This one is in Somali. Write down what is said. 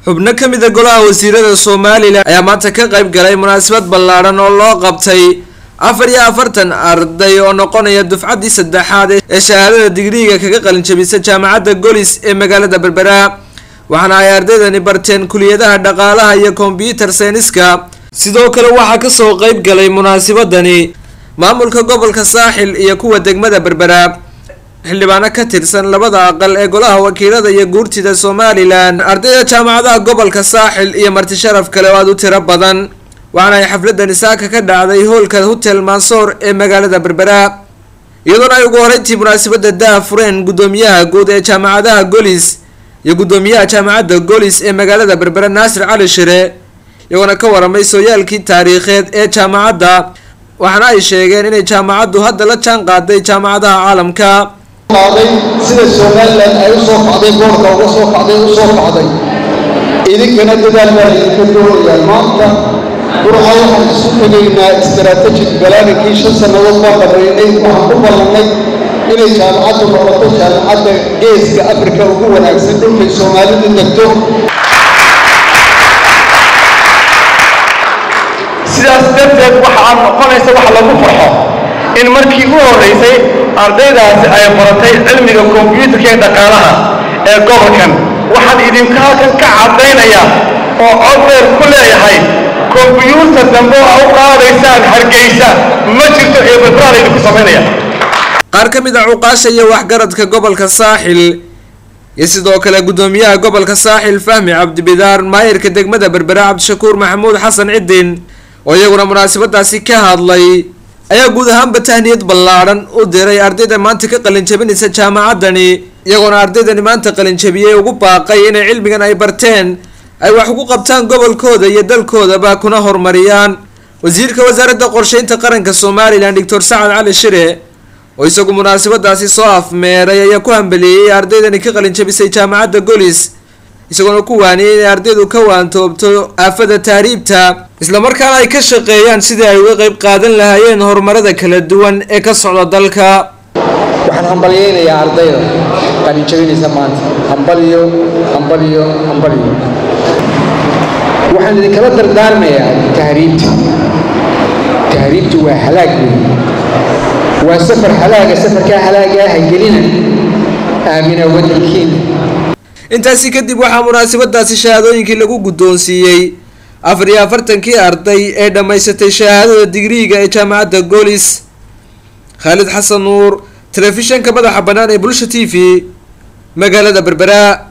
xubno ka mid ah golaha wasiirada Soomaaliland ayaa maanta ka qayb galay munaasabad ballaaran oo loo qabtay 44 arday oo noqonaya dufcadii saddexaad ee shahaadada digriga kaga qalin jabisay jaamacadda Golis ee magaalada Berbera waxaana ay ardaydani barteen kuliyadaha dhaqaalaha iyo computer science-ka sidoo kale waxa ka soo qayb galay munaasabadani maamulka gobolka Saaxil iyo kuwa degmada Berbera xildhibaano ka tirsan labada aqal ee golaha wakiilada iyo guurtida Soomaaliland ardayda jaamacadaha gobolka Saaxil iyo marti sharaf kale oo aad u tiro badan waxaana ay xafladan isaaka ka dhacday hoolka Hotel Mansour ee magaalada Berbera iyadoo ay ugu horeyntii munaasabada daafureen gudoomiyaha guud ee jaamacadaha Golis iyo gudoomiyaha jaamacadda Golis ee magaalada Berbera Naasir Cali Shire iyagoo ka waramay sooyaalkii taariikheed ee jaamacadda waxaana ay sheegeen in jaamacaddu hadda la jaan qaaday jaamacadaha caalamka sida Soomaaliland ay soo qaaday boorka uga soo qaaday idinkana dadaal baa idinka doonayaan maanta waxaan isu tegaynaa strategic planning 5 sanadood baan qabanay waxaan ku ballanay inay jaamacaddu noqoto jaamacadda geeska Afrika ugu wanaagsan dhulka Soomaalidu degto sidaas darteed waxa noqonaysa wax lagu farxo in markii ugu horeysay ardaydaasi ay baratay cilmiga computerka ee dhaqaalaha ee gobolkan waxaan idinka halkan ka cadeynaya oo codbeer ku leeyahay computer dambe oo u qaadaysaan Hargeysa ma jirto ee Berbera ku sameynaya qaar ka mid ah uqaasha iyo waxgaradka gobolka Saaxil iyo sidoo kale gudoomiyaha gobolka Saaxil Fahmi Cabdi Bidaar maayirka degmada Berbera Cabdishakuur Maxamuud Xasan Ciidin oo iyaguna munaasabadaasi ka hadlay ayaa guud ahaanba tahniyad ballaaran u diray ardayda maanta ka qalin jabinaysa jaamacadani iyagoona ardaydani maanta qalin jabiyay ugu baaqay in cilmigan ay barteen ay wax ugu qabtaan gobolkooda iyo dalkoodaba kuna horumariyaan wasiirka wasaaradda qorsheynta qaranka Soomaaliland Dr. Saad Cali Shire oo isagu munaasabadaasi soo afmeeray ayaa ku hambaliyay ardaydani ka qalin jabisay jaamacadda Golis isagoo ku waaniyay in ardaydu ka waantoobto aafada taariibta isla markaana ay ka shaqeeyaan sidii ay uga qayb qaadan lahaayeen horumarada kala duwan ee ka socda dalka waxaan hambaliyaynayaa ardayda qalin jabinaysa maanta hambaliyo waxaan idinkala dardaarmayaa tahriibtu waa halaag waa safar safarka halaaga gelina aamina wadalkiina intaasi kadib waxaa munaasabadaasi shahaadooyinkii lagu guddoonsiiyey 44 arday ee dhamaysatay shahaadada digriga ee jaamacadda Golis Khalid Xasan Nuur telefishinka madaxa banaan ee Bulsha TV magaalada Berbera.